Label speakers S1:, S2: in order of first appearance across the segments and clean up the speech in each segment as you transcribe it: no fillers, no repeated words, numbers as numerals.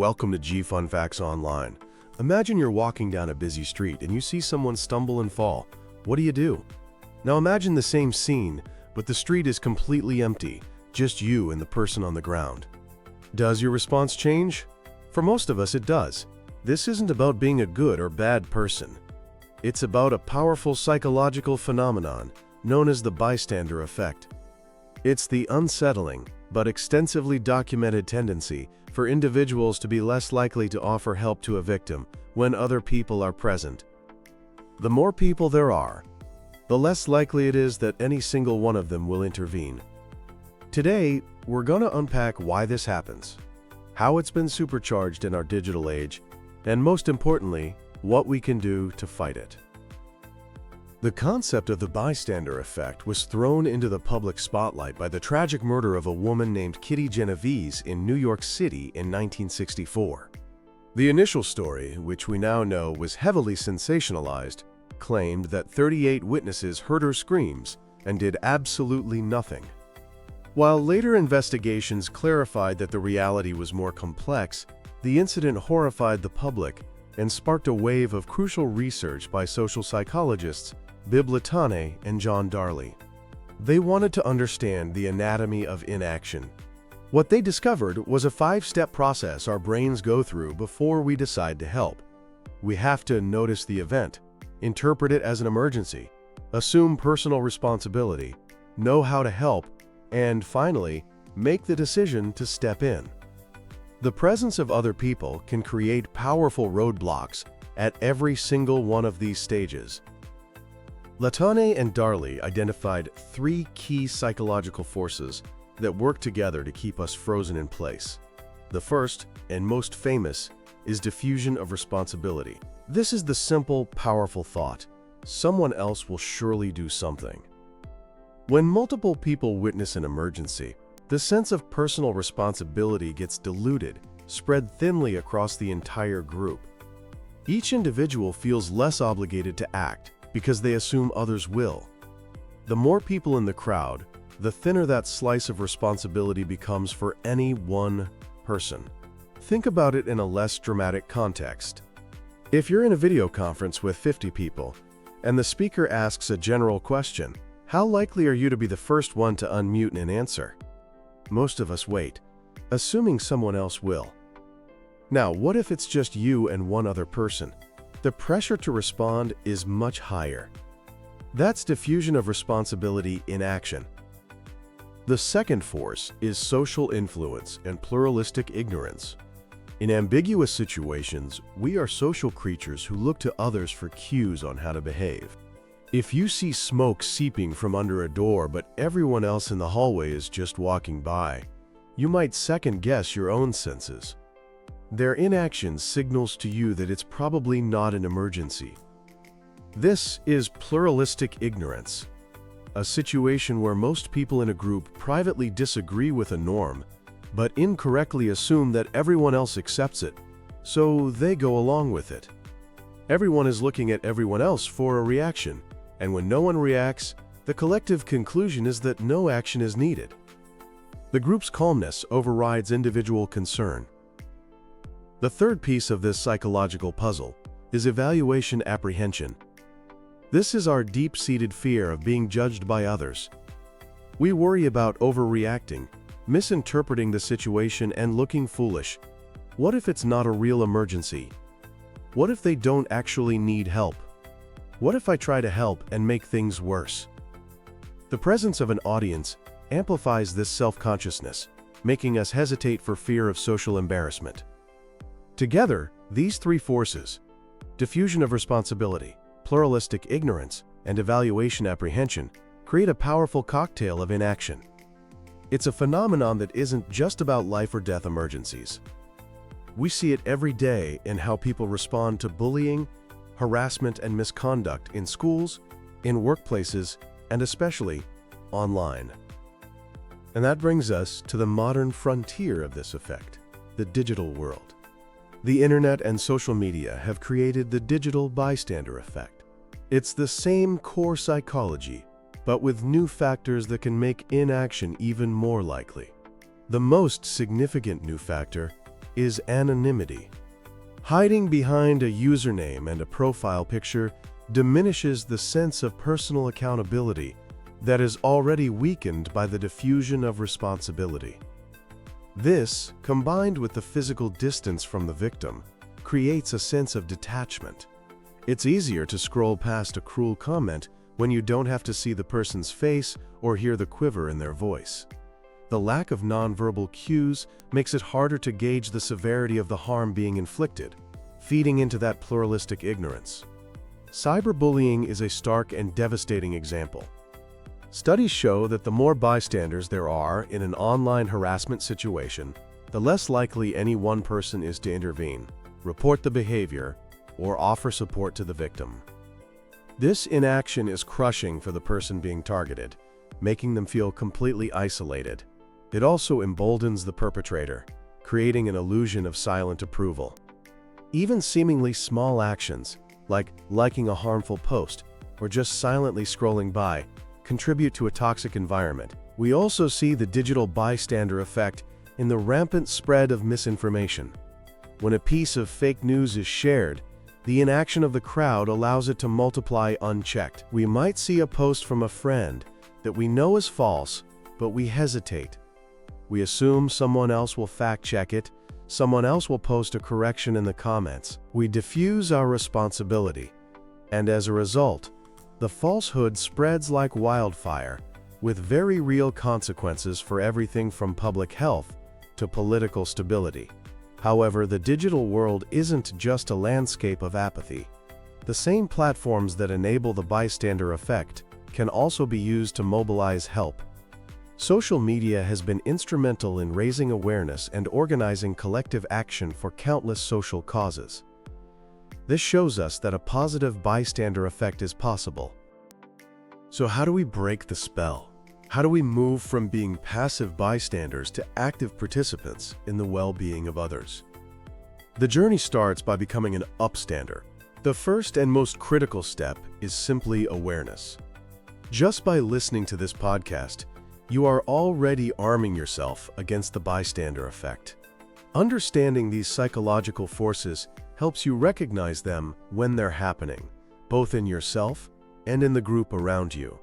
S1: Welcome to G Fun Facts Online. Imagine you're walking down a busy street and you see someone stumble and fall. What do? Now imagine the same scene, but the street is completely empty, just you and the person on the ground. Does your response change? For most of us, it does. This isn't about being a good or bad person. It's about a powerful psychological phenomenon known as the bystander effect. It's the unsettling, but extensively documented tendency for individuals to be less likely to offer help to a victim when other people are present. The more people there are, the less likely it is that any single one of them will intervene. Today, we're going to unpack why this happens, how it's been supercharged in our digital age, and most importantly, what we can do to fight it. The concept of the bystander effect was thrown into the public spotlight by the tragic murder of a woman named Kitty Genovese in New York City in 1964. The initial story, which we now know was heavily sensationalized, claimed that 38 witnesses heard her screams and did absolutely nothing. While later investigations clarified that the reality was more complex, the incident horrified the public and sparked a wave of crucial research by social psychologists Bystander and John Darley. They wanted to understand the anatomy of inaction. What they discovered was a 5-step process our brains go through before we decide to help. We have to notice the event, interpret it as an emergency, assume personal responsibility, know how to help, and finally, make the decision to step in. The presence of other people can create powerful roadblocks at every single one of these stages. Bystander and Darley identified 3 key psychological forces that work together to keep us frozen in place. The first, and most famous, is diffusion of responsibility. This is the simple, powerful thought: someone else will surely do something. When multiple people witness an emergency, the sense of personal responsibility gets diluted, spread thinly across the entire group. Each individual feels less obligated to act because they assume others will. The more people in the crowd, the thinner that slice of responsibility becomes for any one person. Think about it in a less dramatic context. If you're in a video conference with 50 people, and the speaker asks a general question, how likely are you to be the first one to unmute and answer? Most of us wait, assuming someone else will. Now, what if it's just you and one other person? The pressure to respond is much higher. That's diffusion of responsibility in action. The second force is social influence and pluralistic ignorance. In ambiguous situations, we are social creatures who look to others for cues on how to behave. If you see smoke seeping from under a door but everyone else in the hallway is just walking by, you might second-guess your own senses. Their inaction signals to you that it's probably not an emergency. This is pluralistic ignorance, a situation where most people in a group privately disagree with a norm, but incorrectly assume that everyone else accepts it, so they go along with it. Everyone is looking at everyone else for a reaction, and when no one reacts, the collective conclusion is that no action is needed. The group's calmness overrides individual concern. The third piece of this psychological puzzle is evaluation apprehension. This is our deep-seated fear of being judged by others. We worry about overreacting, misinterpreting the situation, and looking foolish. What if it's not a real emergency? What if they don't actually need help? What if I try to help and make things worse? The presence of an audience amplifies this self-consciousness, making us hesitate for fear of social embarrassment. Together, these 3 forces, diffusion of responsibility, pluralistic ignorance, and evaluation apprehension, create a powerful cocktail of inaction. It's a phenomenon that isn't just about life or death emergencies. We see it every day in how people respond to bullying, harassment, and misconduct in schools, in workplaces, and especially online. And that brings us to the modern frontier of this effect, the digital world. The internet and social media have created the digital bystander effect. It's the same core psychology, but with new factors that can make inaction even more likely. The most significant new factor is anonymity. Hiding behind a username and a profile picture diminishes the sense of personal accountability that is already weakened by the diffusion of responsibility. This, combined with the physical distance from the victim, creates a sense of detachment. It's easier to scroll past a cruel comment when you don't have to see the person's face or hear the quiver in their voice. The lack of nonverbal cues makes it harder to gauge the severity of the harm being inflicted, feeding into that pluralistic ignorance. Cyberbullying is a stark and devastating example. Studies show that the more bystanders there are in an online harassment situation, the less likely any one person is to intervene, report the behavior, or offer support to the victim. This inaction is crushing for the person being targeted, making them feel completely isolated. It also emboldens the perpetrator, creating an illusion of silent approval. Even seemingly small actions, like liking a harmful post or just silently scrolling by, contribute to a toxic environment. We also see the digital bystander effect in the rampant spread of misinformation. When a piece of fake news is shared, the inaction of the crowd allows it to multiply unchecked. We might see a post from a friend that we know is false, but we hesitate. We assume someone else will fact-check it, someone else will post a correction in the comments. We diffuse our responsibility, and as a result, the falsehood spreads like wildfire, with very real consequences for everything from public health to political stability. However, the digital world isn't just a landscape of apathy. The same platforms that enable the bystander effect can also be used to mobilize help. Social media has been instrumental in raising awareness and organizing collective action for countless social causes. This shows us that a positive bystander effect is possible. So how do we break the spell? How do we move from being passive bystanders to active participants in the well-being of others? The journey starts by becoming an upstander. The first and most critical step is simply awareness. Just by listening to this podcast, you are already arming yourself against the bystander effect. Understanding these psychological forces helps you recognize them when they're happening, both in yourself and in the group around you.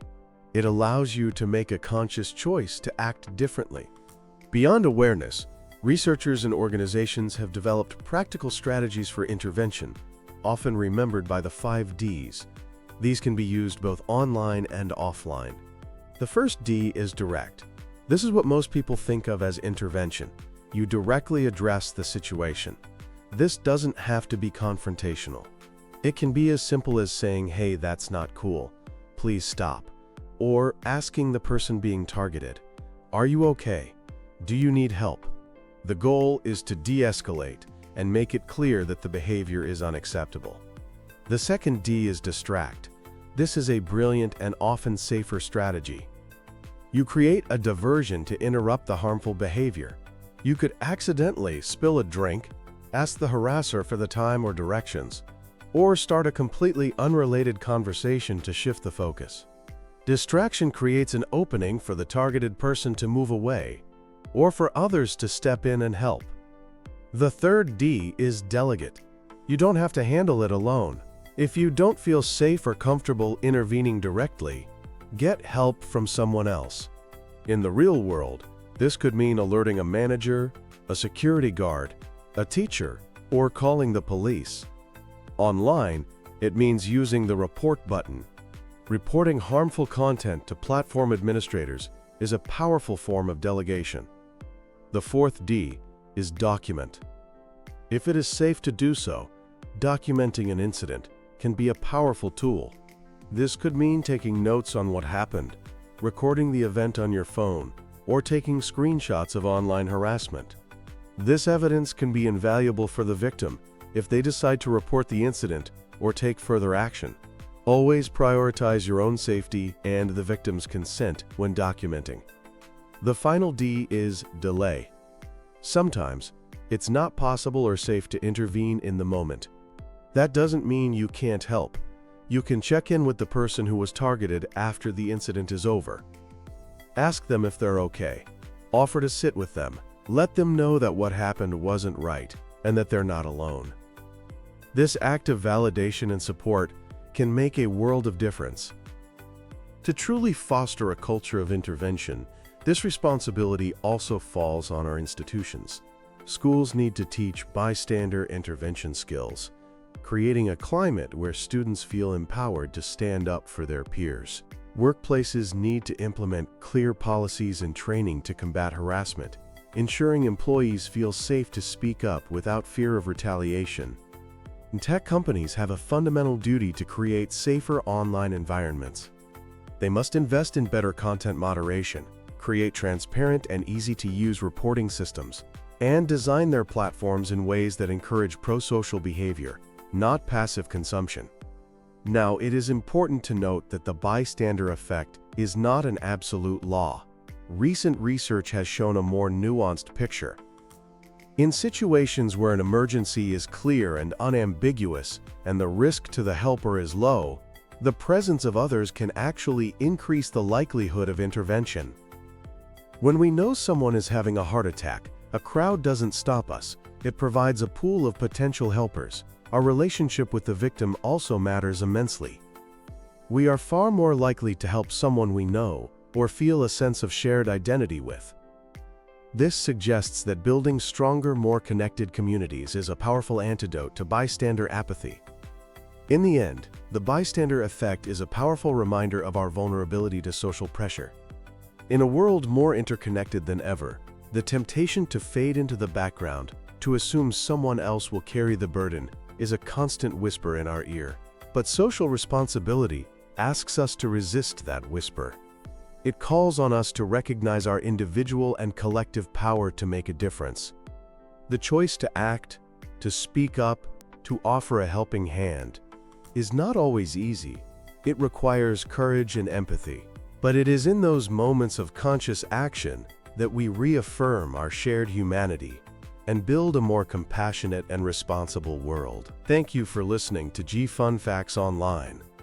S1: It allows you to make a conscious choice to act differently. Beyond awareness, researchers and organizations have developed practical strategies for intervention, often remembered by the 5 Ds. These can be used both online and offline. The first D is direct. This is what most people think of as intervention. You directly address the situation. This doesn't have to be confrontational. It can be as simple as saying, "Hey, that's not cool. Please stop." Or asking the person being targeted, "Are you okay? Do you need help?" The goal is to de-escalate and make it clear that the behavior is unacceptable. The second D is distract. This is a brilliant and often safer strategy. You create a diversion to interrupt the harmful behavior. You could accidentally spill a drink, ask the harasser for the time or directions, or start a completely unrelated conversation to shift the focus. Distraction creates an opening for the targeted person to move away, or for others to step in and help. The third D is delegate. You don't have to handle it alone. If you don't feel safe or comfortable intervening directly, get help from someone else. In the real world, this could mean alerting a manager, a security guard, a teacher, or calling the police. Online, it means using the report button. Reporting harmful content to platform administrators is a powerful form of delegation. The fourth D is document. If it is safe to do so, documenting an incident can be a powerful tool. This could mean taking notes on what happened, recording the event on your phone, or taking screenshots of online harassment. This evidence can be invaluable for the victim if they decide to report the incident or take further action. Always prioritize your own safety and the victim's consent when documenting. The final D is delay. Sometimes, it's not possible or safe to intervene in the moment. That doesn't mean you can't help. You can check in with the person who was targeted after the incident is over. Ask them if they're okay. Offer to sit with them. Let them know that what happened wasn't right and that they're not alone. This act of validation and support can make a world of difference. To truly foster a culture of intervention, this responsibility also falls on our institutions. Schools need to teach bystander intervention skills, creating a climate where students feel empowered to stand up for their peers. Workplaces need to implement clear policies and training to combat harassment, ensuring employees feel safe to speak up without fear of retaliation. And tech companies have a fundamental duty to create safer online environments. They must invest in better content moderation, create transparent and easy-to-use reporting systems, and design their platforms in ways that encourage pro-social behavior, not passive consumption. Now, it is important to note that the bystander effect is not an absolute law. Recent research has shown a more nuanced picture. In situations where an emergency is clear and unambiguous, and the risk to the helper is low, the presence of others can actually increase the likelihood of intervention. When we know someone is having a heart attack, a crowd doesn't stop us. It provides a pool of potential helpers. Our relationship with the victim also matters immensely. We are far more likely to help someone we know or feel a sense of shared identity with. This suggests that building stronger, more connected communities is a powerful antidote to bystander apathy. In the end, the bystander effect is a powerful reminder of our vulnerability to social pressure. In a world more interconnected than ever, the temptation to fade into the background, to assume someone else will carry the burden, is a constant whisper in our ear. But social responsibility asks us to resist that whisper. It calls on us to recognize our individual and collective power to make a difference. The choice to act, to speak up, to offer a helping hand, is not always easy. It requires courage and empathy. But it is in those moments of conscious action that we reaffirm our shared humanity and build a more compassionate and responsible world. Thank you for listening to Fun Facts Online.